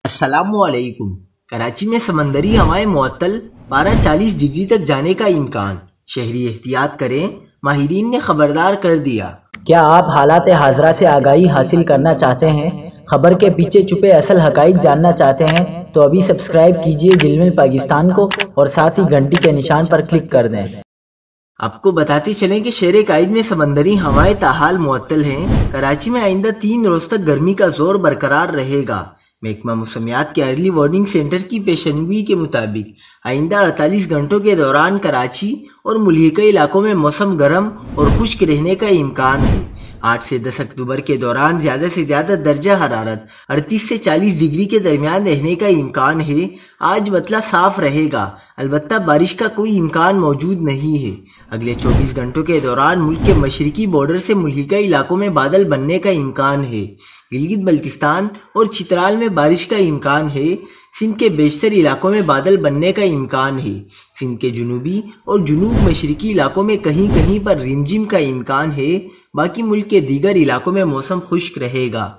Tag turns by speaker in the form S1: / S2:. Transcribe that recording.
S1: السلام علیکم۔ کراچی میں سمندری ہوائیں معطل، پارہ 40 ڈگری تک جانے کا امکان، شہری احتیاط کریں، ماہرین نے خبردار کر دیا۔
S2: کیا آپ حالات حاضرہ سے آگاہی حاصل کرنا چاہتے ہیں؟ خبر کے پیچھے چھپے اصل حقائق جاننا چاہتے ہیں تو ابھی سبسکرائب کیجئے جلمل پاکستان کو اور ساتھ ہی گھنٹی کے نشان پر کلک کر دیں۔
S1: آپ کو بتاتے چلیں کہ شہر قائد میں سمندری ہوائیں تاحال معطل ہیں۔ کراچی میں آئندہ 3 روز تک گرمی کا زور برقرار رہے گا۔ محکمہ موسمیات کے ارلی وارننگ سینٹر کی پیشنگوئی کے مطابق آئندہ 48 گھنٹوں کے دوران کراچی اور ملحقہ علاقوں میں موسم گرم اور خشک رہنے کا امکان ہے۔ 8 سے 10 اکتوبر کے دوران زیادہ سے زیادہ درجہ حرارت 38 سے 40 ڈگری کے درمیان رہنے کا امکان ہے۔ آج مطلع صاف رہے گا، البتہ بارش کا کوئی امکان موجود نہیں ہے۔ اگلے 24 گھنٹوں کے دوران ملک کے مشرقی بارڈر سے ملحقہ علاقوں میں بادل بننے کا امکان ہے۔ گلگت بلتستان اور چترال میں بارش کا امکان ہے۔ سندھ کے بیشتر علاقوں میں بادل بننے کا امکان ہے۔ سندھ کے جنوبی اور جنوب مشرقی علاقوں میں کہیں کہیں پر رمجم کا امکان ہے۔ باقی ملک کے دیگر علاقوں میں موسم خشک رہے گا۔